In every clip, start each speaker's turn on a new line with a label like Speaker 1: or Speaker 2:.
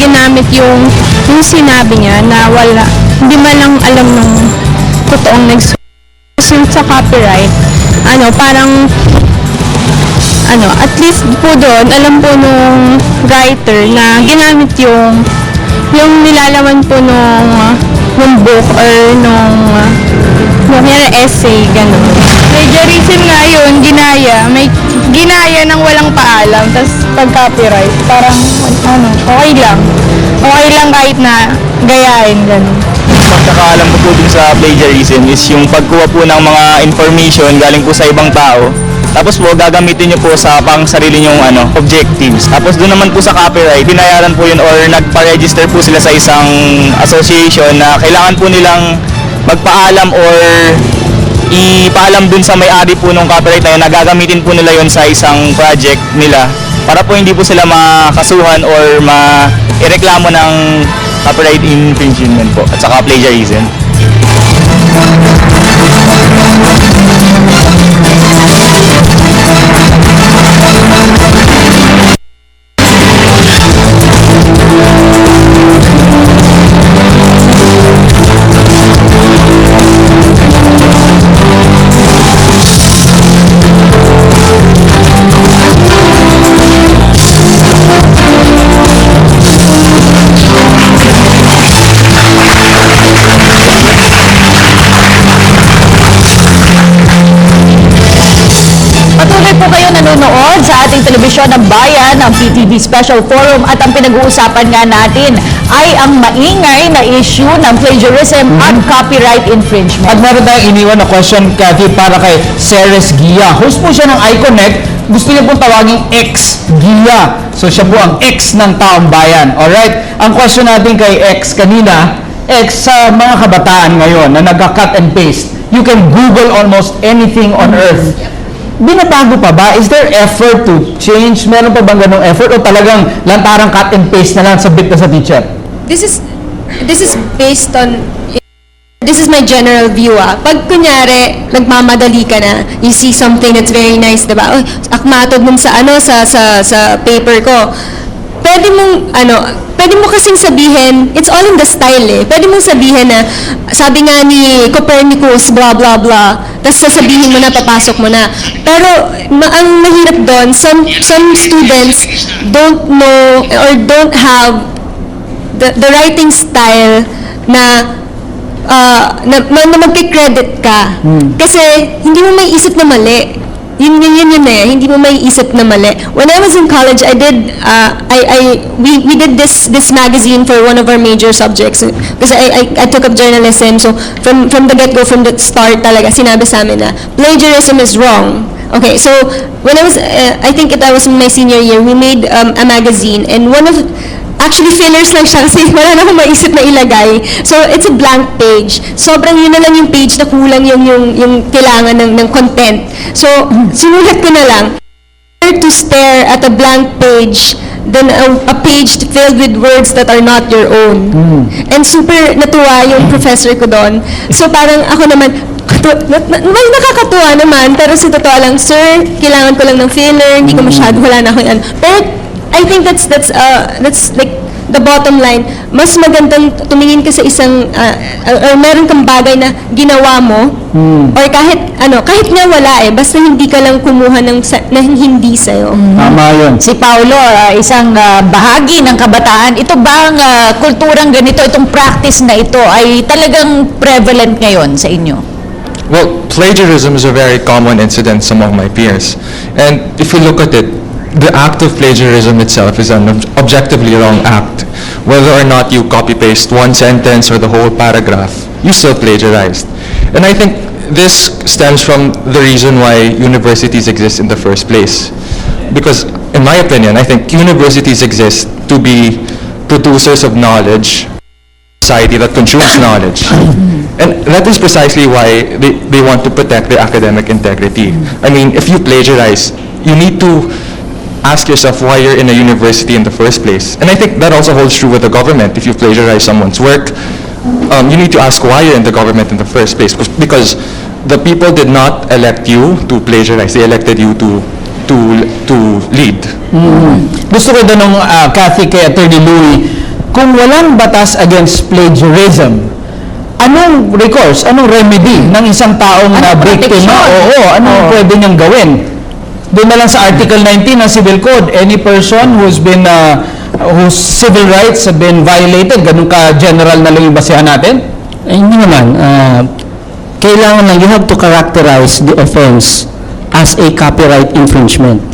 Speaker 1: ginamit yung sinabi niya na wala, hindi man lang alam ng totoong nagsusunod sa copyright. Parang at least po doon, alam po nung writer na ginamit yung nilalaman po nung book or nung essay, gano'n. Plagiarism nga yun, ginaya ng walang paalam, tapos pag-copyright, parang, okay lang. Okay lang kahit na gayahin, gano'n.
Speaker 2: Pagkakaalam ko po dun sa plagiarism is yung pagkuha po ng mga information galing po sa ibang tao. Tapos po, gagamitin nyo po sa pang sarili nyong objectives. Tapos doon naman po sa copyright, binayaran po yun or nagpa-register po sila sa isang association na kailangan po nilang magpaalam or ipaalam dun sa may-ari po ng copyright na yun na gagamitin po nila yun sa isang project nila para po hindi po sila makasuhan or ireklamo ng copyright infringement po at saka plagiarism.
Speaker 3: Patuloy po kayo nanonood sa ating telebisyon ng Bayan, ng PTV Special Forum at ang pinag-uusapan nga natin ay ang maingay na issue ng plagiarism at copyright infringement.
Speaker 4: At meron tayong iniwan na question, Cathy, para kay Ceres Gia. Host po siya ng iConnect. Gusto niya pong tawagin X-Gia. So siya po ang X ng taong bayan. Alright? Ang question natin kay X kanina, X, sa mga kabataan ngayon na nagka-cut and paste, you can Google almost anything on earth. Binabago pa ba? Is there effort to change? Meron pa bang ganong effort? O talagang lantarang cut and paste na lang, sabit na sa teacher?
Speaker 1: This is based on, this is my general view. Pag kunyari, nagmamadali ka na, you see something that's very nice, diba? Oh, akmatod nun sa paper ko. Pwede mo kasing sabihin, it's all in the style eh. Pwede mong sabihin na, sabi nga ni Copernicus, blah, blah, blah. Tapos sasabihin mo na, papasok mo na. Pero, ang mahirap doon, some students don't know or don't have the writing style na magkikredit ka. Kasi, hindi mo may isip na mali. Yun eh, hindi mo may isip na mali. When I was in college, we did this magazine for one of our major subjects. Because I took up journalism, so from the get-go, from the start talaga, sinabi sa amin na plagiarism is wrong. Okay, so when I was, I think I was in my senior year, we made a magazine, and actually, fillers lang siya kasi wala na akong maisip na ilagay. So, it's a blank page. Sobrang yun na lang yung page na kulang yung kailangan ng content. So, sinulat ko na lang, to stare at a blank page than a page filled with words that are not your own. And super natuwa yung professor ko doon. So, parang ako naman, may nakakatuwa naman, pero sa totoo lang, sir, kailangan ko lang ng filler, hindi ko masyado, wala na akong ano. Pero, I think that's like the bottom line. Mas magandang tumingin ka sa isang or meron kang bagay na ginawa mo or kahit nga wala eh, basta hindi ka lang kumuha na hindi sa'yo.
Speaker 4: Tama yun.
Speaker 3: Si Paulo, isang bahagi ng kabataan, ito bang kulturang ganito, itong practice na ito ay talagang prevalent ngayon sa inyo?
Speaker 5: Well, plagiarism is a very common incident among my peers. And if you look at it, the act of plagiarism itself is an objectively wrong act. Whether or not you copy-paste one sentence or the whole paragraph, you still plagiarized. And I think this stems from the reason why universities exist in the first place. Because, in my opinion, I think universities exist to be producers of knowledge, society that consumes knowledge. And that is precisely why they want to protect their academic integrity. I mean, if you plagiarize, you need to ask yourself why you're in a university in the first place. And I think that also holds true with the government. If you plagiarize someone's work, you need to ask why you're in the government in the first place. Because the people did not elect you to plagiarize. They elected you to lead.
Speaker 4: Gusto ko doon Cathy, kay Attorney Louie, kung walang batas against plagiarism, anong recourse, anong remedy ng isang taong na biktima? Oo, anong pwede niyang gawin? Doon na lang sa Article 19 ng Civil Code, any person whose whose civil rights have been violated, ganun ka-general na lang yung basehan natin?
Speaker 6: Hindi naman. Kailangan lang, you have to characterize the offense as a copyright infringement.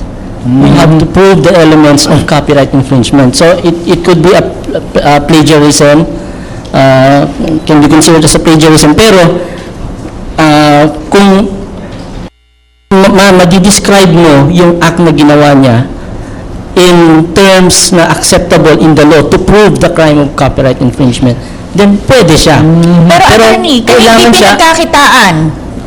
Speaker 6: You have to prove the elements of copyright infringement. So it could be a plagiarism, can be considered as a plagiarism, pero kung ma-describe mo yung act na ginawa niya in terms na acceptable in the law to prove the crime of copyright infringement, then pwede siya.
Speaker 3: Pero attorney, kung hindi pinagkakitaan,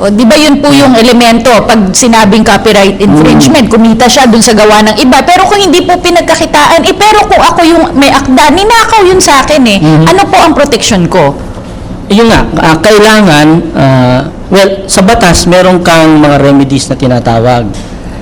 Speaker 3: o, di ba yun po yung elemento pag sinabing copyright infringement, kumita siya dun sa gawa ng iba. Pero kung hindi po pinagkakitaan, pero kung ako yung may akda, ninakaw yun sa akin ano po ang protection ko?
Speaker 6: Yun nga, kailangan, sa batas, meron kang mga remedies na tinatawag.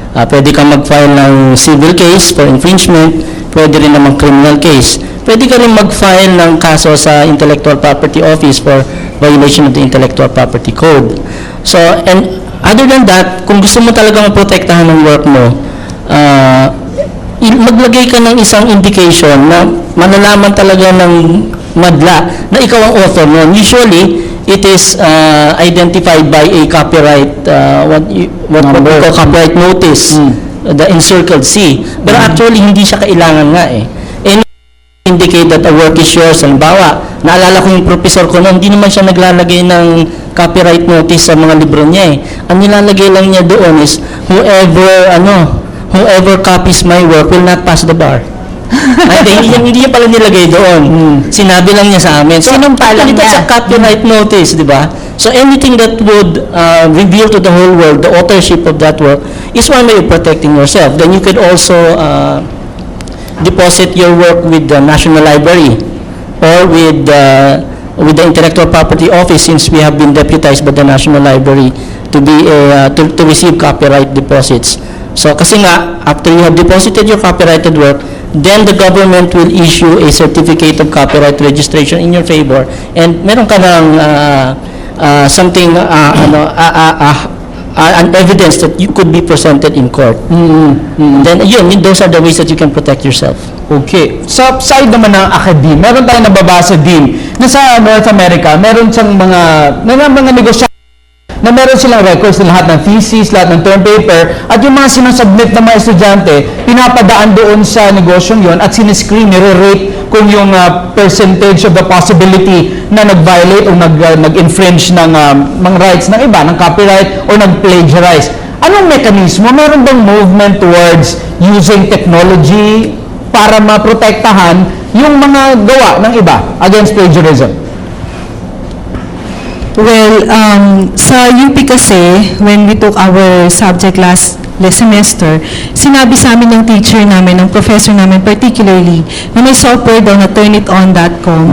Speaker 6: Pwede kang mag-file ng civil case for infringement, pwede rin namang criminal case. Pwede ka rin mag-file ng kaso sa Intellectual Property Office for violation of the Intellectual Property Code. So, and other than that, kung gusto mo talagang maprotektahan ng work mo, maglagay ka ng isang indication na malalaman talaga ng madla na ikaw ang author nun. Usually, it is identified by a copyright, what we call copyright notice, the encircled C. Pero actually, hindi siya kailangan nga And indicate that a work is yours. Halimbawa, naalala ko yung professor ko noon, hindi naman siya naglalagay ng copyright notice sa mga libro niya Ang nilalagay lang niya doon is, whoever copies my work will not pass the bar. hindi niya pala nilagay doon. Sinabi lang niya sa amin. So,
Speaker 3: Sinumpalan
Speaker 6: ito
Speaker 3: niya.
Speaker 6: sa copyright notice, di ba? So, anything that would reveal to the whole world the authorship of that work is one way of protecting yourself. Then you could also deposit your work with the National Library or with the Intellectual Property Office, since we have been deputized by the National Library to be to receive copyright deposits. So kasi nga, after you have deposited your copyrighted work, then the government will issue a certificate of copyright registration in your favor, and meron ka ng something an evidence that you could be presented in court. Then those are the ways that you can protect yourself.
Speaker 4: Okay. Sa side naman ng academe, meron tayong nababasa din na sa North America, meron siyang mga negosyo na meron silang records na lahat ng thesis, lahat ng term paper, at yung mga sinasubmit ng mga estudyante, pinapadaan doon sa negosyong yon at siniscreen, nire-rate kung yung percentage of the possibility na nag-violate o nag-infringe ng mga rights ng iba, ng copyright o nag-plagiarize. Anong mekanismo? Meron bang movement towards using technology para maprotektahan yung mga gawa ng iba against plagiarism?
Speaker 7: Well, sa UP kasi, when we took our subject last semester, sinabi sa amin ng teacher namin, ng professor namin particularly, na may software daw na turniton.com,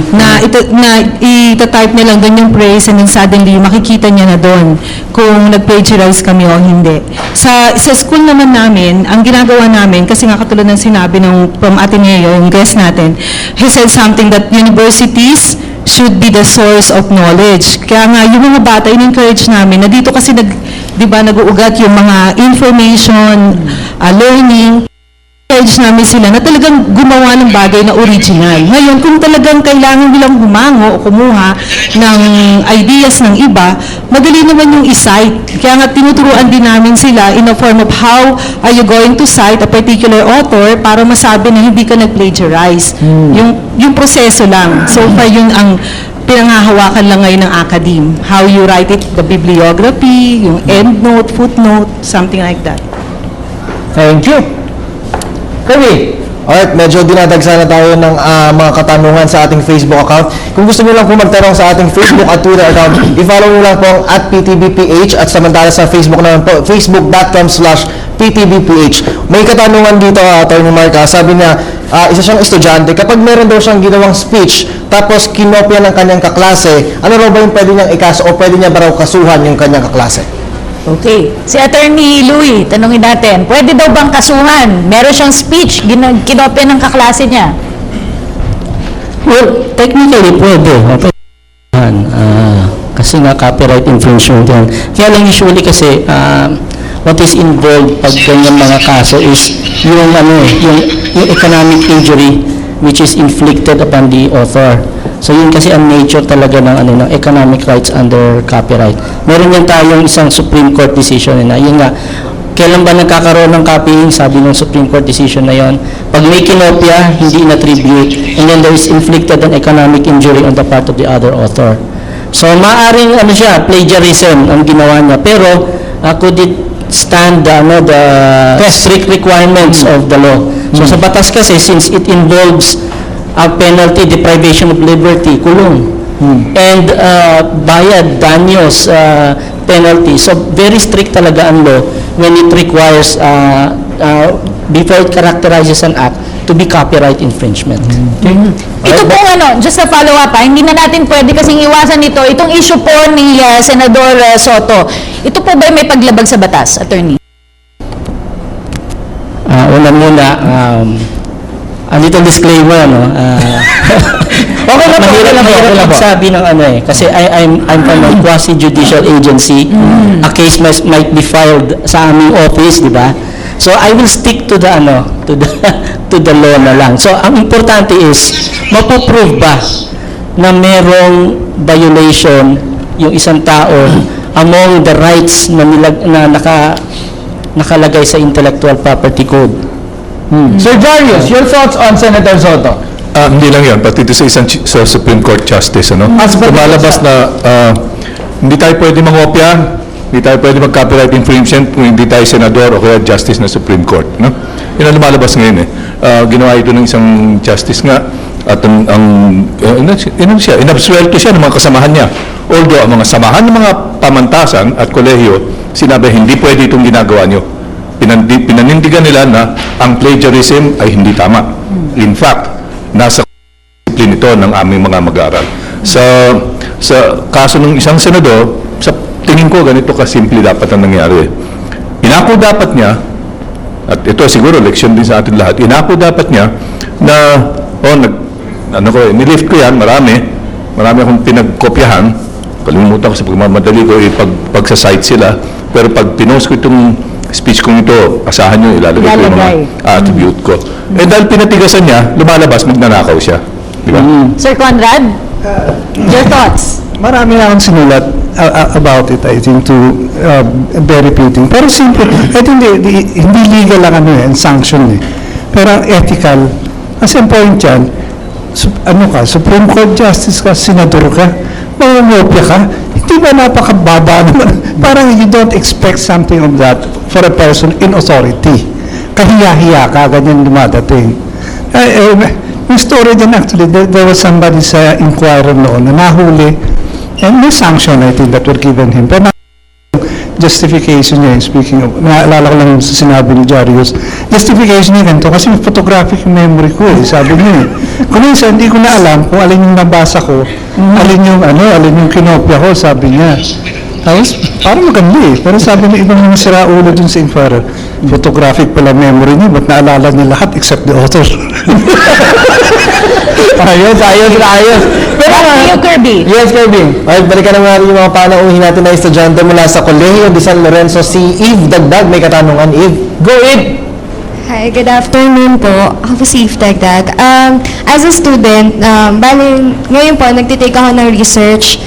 Speaker 7: na ita-type niya lang doon yung praise, and then suddenly makikita niya na doon kung nag-plagiarize kami o hindi. Sa school naman namin, ang ginagawa namin, kasi nga katulad ng sinabi from Ateneo, yung guest natin, he said something that universities should be the source of knowledge. Kaya nga, yung mga bata, in-encourage namin na dito kasi nag-uugat yung mga information, learning. Encourage namin sila na talagang gumawa ng bagay na original. Ngayon, kung talagang kailangan nilang humango o kumuha ng ideas ng iba, madali naman yung i-cite. Kaya nga, tinuturuan din namin sila in a form of how are you going to cite a particular author para masabi na hindi ka nag-plagiarize. Yung proseso lang. So far, yun ang pinangahawakan lang ngayon ng academe. How you write it, the bibliography, yung endnote, footnote, something like that.
Speaker 4: Thank you. Kirby.
Speaker 8: Alright, medyo dinadagsa na tayo ng mga katanungan sa ating Facebook account. Kung gusto niyo lang po magtanong sa ating Facebook at Twitter account, i-follow niyo lang po ang @PTVPH, at samantala sa Facebook naman po, facebook.com/PTVPH. May katanungan dito, Atty. Mark, sabi niya, isa siyang estudyante, kapag meron daw siyang ginawang speech, tapos kinopya ng kanyang kaklase, ano raw ba yung pwede niyang ikaso o pwede niya ba raw kasuhan yung kanyang kaklase?
Speaker 3: Okay. Si Attorney Louie, tanungin natin, pwede daw bang kasuhan? Meron siyang speech, kinopya ng kaklase niya.
Speaker 6: Well, technically pwede. Okay. Kasi nga copyright infringement yan. Kaya lang usually kasi what is involved pag ganyan mga kaso is yung yung economic injury which is inflicted upon the author. So yun kasi ang nature talaga ng economic rights under copyright. Meron yan tayong isang Supreme Court decision na yun nga. Kailan ba nagkakaroon ng copying? Sabi ng Supreme Court decision na yon. Pag may kinopya, hindi in-attribute, and then there is inflicted an economic injury on the part of the other author. So, maaring plagiarism ang ginawa niya. Pero, could it stand the strict requirements of the law? So, sa batas kasi, since it involves a penalty, deprivation of liberty, kulong, and bayad, danyos, penalty. So, very strict talaga ang law when it requires, before it characterizes an act, to be copyright infringement.
Speaker 3: Ito pong just a follow up, hindi na natin pwede kasing iwasan ito. Itong issue po ni Senador Soto, ito po ba may paglabag sa batas, attorney?
Speaker 6: Una muna, a little disclaimer,
Speaker 3: Okay na po,
Speaker 6: mahirap magsabi ng kasi I'm from a quasi-judicial agency. A case might be filed sa aming office, di ba? So I will stick to the to the law na lang. So ang importante is mapoprove ba na merong violation yung isang tao among the rights na nakalagay sa Intellectual Property Code.
Speaker 4: Sir Darius, your thoughts on Senator Soto?
Speaker 9: Hindi lang yan, pati ito sa isang Supreme Court Justice, lumalabas na hindi tayo pwede mangopya, hindi tayo pwede mag-copyright infringement kung hindi tayo senador o kaya justice na Supreme Court. Yun ang lumalabas ngayon ginawa ito ng isang justice nga at inabsuelto siya ng mga kasamahan niya. Although ang mga samahan ng mga pamantasan at kolehiyo, sinabi hindi pwede itong ginagawa niyo. Pinanindigan nila na ang plagiarism ay hindi tama. In fact, nasa disiplin ito ng aming mga mag-aaral. Sa kaso ng isang senador, sa tingin ko ganito kasimple dapat ang nangyari. Inako dapat niya, at ito siguro leksyon din sa atin lahat, inako dapat niya na, nilift ko yan, marami akong pinagkopyahan, kalimutan ko sa pagmamadali ko, pag-site sila, pero pag pinost ko itong speech kong ito, asahan nyo, ilalagay ko yung mga attribute ko. Eh dahil pinatigasan niya, lumalabas, magnanakaw siya. Di ba?
Speaker 3: Sir Conrad, your thoughts?
Speaker 10: Marami na akong sinulat about it, I think, to bear repeating. Pero simple, I think hindi legal lang and sanction Pero ang ethical, kasi ang point yan, Supreme Court Justice ka, senador ka, mangungopya ka, hindi ba napakababa naman? Parang you don't expect something of that for a person in authority. Kahiya-hiya ka, ganyan dumadating. Yung story din actually, there was somebody sa inquirer noon na nahuli, and may sanction I think that were given him. Pero justification niya, speaking of, naalala ko lang sa sinabi ni Jarius, justification niya ganito, kasi photographic memory ko sabi niya kung minsan hindi ko na alam kung alin yung nabasa ko, alin yung kinopya ko, sabi niya. Tapos, parang maganda pero sabi ng ibang mga siraulo dun sa inquirer, photographic pala memory niya, ba't naalala niya lahat except the author?
Speaker 4: Ayos.
Speaker 3: Pero Kirby.
Speaker 4: Yes, Kirby.
Speaker 8: Alright, balikan naman yung mga panauhin natin na estudyante mula sa Kolehiyo de San Lorenzo, si Eve Dagdag. May katanungan, Eve.
Speaker 4: Go, Eve!
Speaker 11: Hi, good afternoon po. Ako po si Eve Dagdag. As a student, ngayon po, nagtitake ako ng research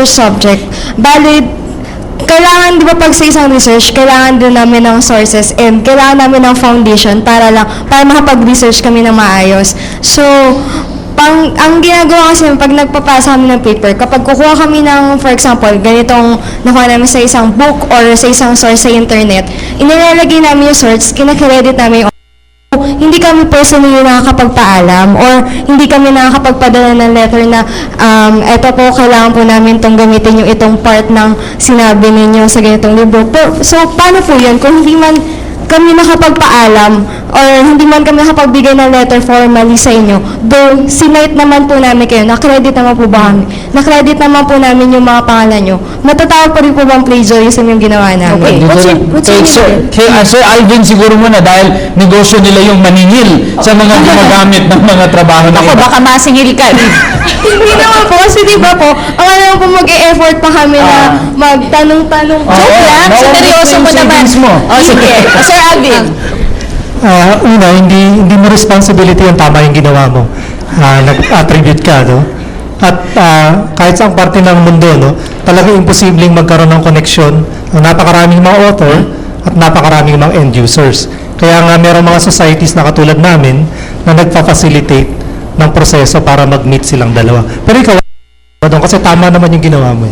Speaker 11: subject. Kailangan, di ba pag sa isang research, kailangan din namin ng sources and kailangan namin ng foundation para makapag-research kami ng maayos. So, ang ginagawa kasi pag nagpapasa kami ng paper, kapag kukuha kami ng, for example, ganitong nakuha namin sa isang book or sa isang source sa internet, inilalagay namin yung source, kinakredit namin yung hindi kami personally nakakapagpaalam or hindi kami nakakapagpadala ng letter na eto po, kailangan po namin itong gamitin yung itong part ng sinabi ninyo sa ganitong libro. So, paano po yun? Kung hindi man kami nakapagpaalam or hindi man kami nakapagbigay ng letter formally sa inyo, though sinite naman po namin kayo, na-credit naman po ba kami? Na-credit naman po namin yung mga pangalan nyo. Matatawag pa rin po bang plagiarism yung ginawa namin?
Speaker 3: Okay.
Speaker 4: Sir Alvin, siguro muna dahil negosyo nila yung maningil sa mga gumagamit ng mga trabaho na
Speaker 3: Ako,
Speaker 4: iba.
Speaker 3: baka masingil ka.
Speaker 11: Hindi naman po, kasi di ba po, ang alam po mag-e-effort pa kami na magtanong-tanong.
Speaker 3: Joke lang, seryoso mo naman. O sige, Sir Alvin.
Speaker 10: Una, hindi mo responsibility yung tama yung ginawa mo. Nag-attribute ka, no? At kahit sa parte ng mundo, no, talagang imposibleng magkaroon ng koneksyon ng napakaraming mga author at napakaraming mga end users. Kaya nga merong mga societies na katulad namin na nagpa-facilitate ng proseso para mag-meet silang dalawa. Pero ikaw, doon kasi tama naman yung ginawa mo.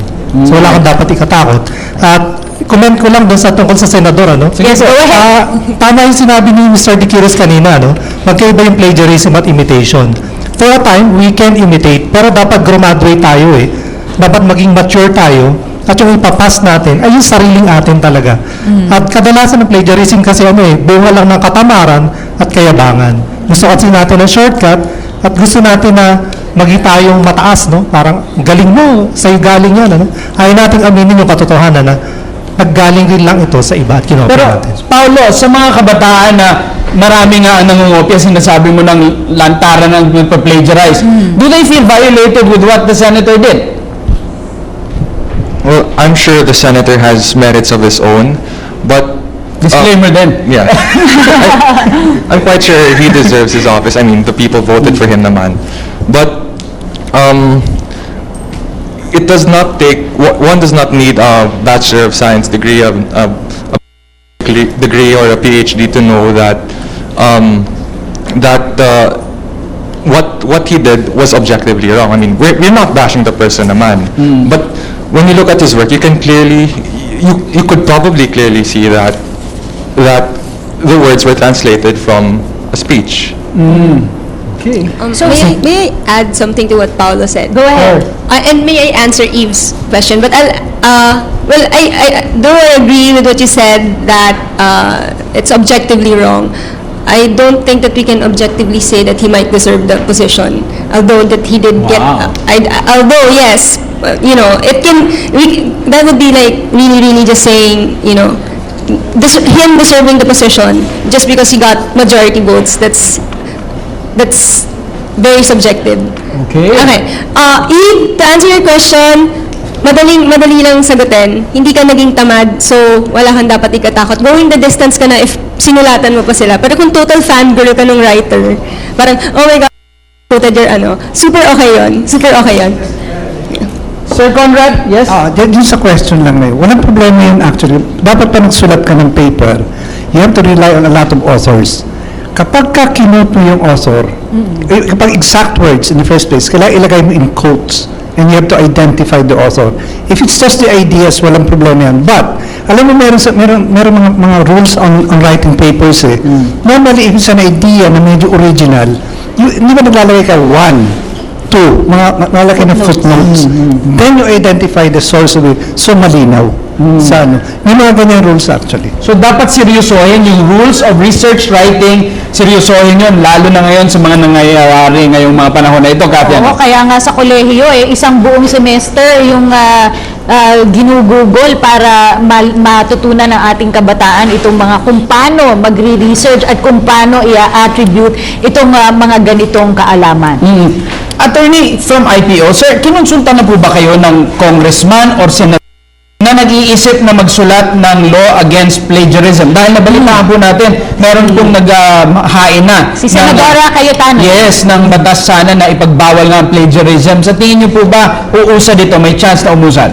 Speaker 10: So wala kang dapat ikatakot. At comment ko lang doon sa tungkol sa senador, ano?
Speaker 3: Yes, go ahead.
Speaker 10: Tama yung sinabi ni Mr. De Quiros kanina, no? Magkaiba yung plagiarism at imitation. For a time, we can imitate, pero dapat graduate tayo eh. Dapat maging mature tayo, at yung ipapass natin ay yung sariling atin talaga. At kadalasan ng plagiarism kasi bunga lang ng katamaran at kayabangan. Gusto kasi natin ng shortcut, at gusto natin na maging tayong mataas, no? Parang galing mo, sa'yo galing yan, ano? Ayaw natin aminin yung katotohanan na naggaling rin lang ito sa iba at kinopya
Speaker 4: Pero,
Speaker 10: natin.
Speaker 4: Paulo, sa mga kabataan na marami nga ang nangungopia, sinasabi mo ng lantaran ng nagpa-plagiarize, do they feel violated with what the senator did?
Speaker 5: Well, I'm sure the senator has merits of his own, but
Speaker 4: Disclaimer then.
Speaker 5: yeah, I'm quite sure he deserves his office. I mean, the people voted for him naman. But it does not take, one does not need a Bachelor of Science degree, a degree or a PhD to know that what he did was objectively wrong. I mean, we're not bashing the person naman, but when you look at his work, you can clearly, you could probably clearly see that the words were translated from a speech.
Speaker 10: Okay.
Speaker 1: So may I add something to what Paolo said?
Speaker 3: Go ahead.
Speaker 1: And may I answer Eve's question? But I though I agree with what you said that it's objectively wrong. I don't think that we can objectively say that he might deserve the position, although that he did get. Although yes, it can. That would be like really just saying, him deserving the position just because he got majority votes. That's very subjective.
Speaker 4: Okay.
Speaker 1: Eve, to answer your question, madali lang sagutin. Hindi ka naging tamad, so wala kang dapat ikatakot. Going the distance ka na if sinulatan mo pa sila. Pero kung total fangirl ka nung writer, parang, oh my God, quoted your super okay yun. Super okay yun.
Speaker 4: Sir Conrad, yes?
Speaker 10: Dun sa question lang na yun. Walang problema yun actually. Dapat pa nagsulat ka ng paper, you have to rely on a lot of authors. Kapag ka kinote mo yung author, kapag exact words in the first place, kailangan ilagay mo in quotes and you have to identify the author. If it's just the ideas, walang problema yan. But, alam mo, meron mga rules on writing papers eh. Normally, if it's an idea na medyo original, hindi ba naglalagay ka 1, 2, nalagay na footnotes. Then you identify the source of it. So, malinaw. Sa may mga ganyan rules actually.
Speaker 4: So dapat seryosohin yung rules of research writing, seryosohin yun, lalo na ngayon sa mga nangyayari ngayong mga panahon na ito, Katya.
Speaker 3: Oo, kaya nga sa kolehiyo, isang buong semester yung ginugugol para matutunan ng ating kabataan itong mga kung paano magre-research at kung paano i-attribute itong mga ganitong kaalaman.
Speaker 4: Attorney from IPO, sir, kinonsulta na po ba kayo ng congressman or senator na nag-iisip na magsulat ng law against plagiarism? Dahil nabalitaan po natin, meron pong naghahain na.
Speaker 3: Si Senadora Cayetano.
Speaker 4: Yes, ng batas sana na ipagbawal ng plagiarism. Sa tingin niyo po ba, uusad dito, may chance na umusad?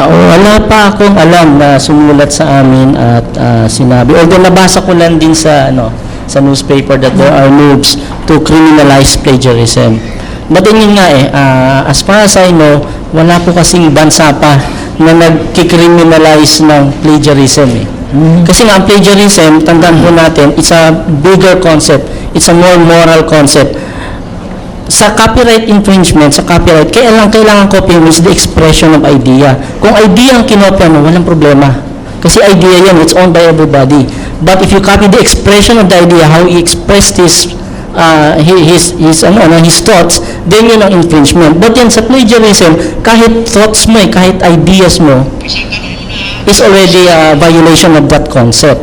Speaker 6: Wala pa akong alam na sumulat sa amin at sinabi. Although nabasa ko lang din sa newspaper that there are moves to criminalize plagiarism. But yun nga as far as I know, wala po kasing bansa pa na nagkikriminalize ng plagiarism Kasi nga ang plagiarism, tandaan po natin, it's a bigger concept. It's a more moral concept. Sa copyright infringement, sa copyright, kailangan copy is the expression of idea. Kung idea ang kinopya mo, walang problema. Kasi idea yan, it's owned by everybody. But if you copy the expression of the idea, how he expressed his thoughts, then yun ang infringement. But yan sa plagiarism, kahit thoughts mo, kahit ideas mo, is already a violation of that concept.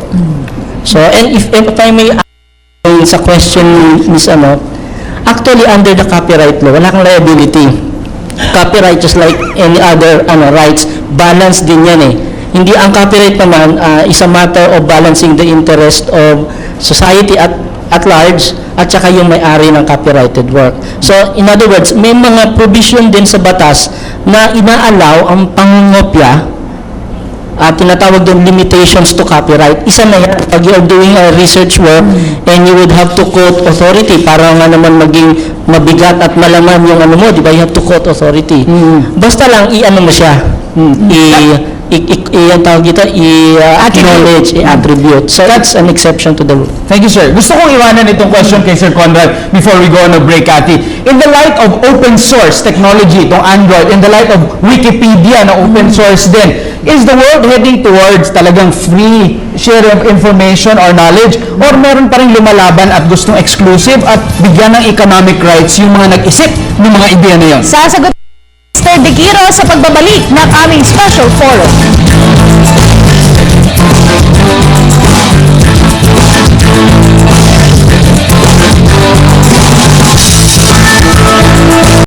Speaker 6: So, and if I may sa question, Ms. Actually, under the copyright law, wala kang liability. Copyright, just like any other rights, balance din yan eh. Hindi ang copyright naman is a matter of balancing the interest of society at large at saka yung may-ari ng copyrighted work. So, in other words, may mga provision din sa batas na inaalaw ang pangungopya at tinatawag doon limitations to copyright. Isa na yan, pag you're doing a research work and you would have to quote authority para nga naman maging mabigat at malaman yung mo, di ba? You have to quote authority. Basta lang, i-ano mo siya. I-acknowledge, i-attribute. So that's an exception to the rule.
Speaker 4: Thank you, sir. Gusto kong iwanan itong question kay Sir Conrad before we go on a break, Cathy. In the light of open source technology, itong Android, in the light of Wikipedia na open source din, is the world heading towards talagang free share of information or knowledge, or meron pa rin lumalaban at gustong exclusive at bigyan ng economic rights yung mga nag-isip ng mga ideya na yun?
Speaker 3: Sasagot Mr. De Quiro sa pagbabalik ng aming special forum.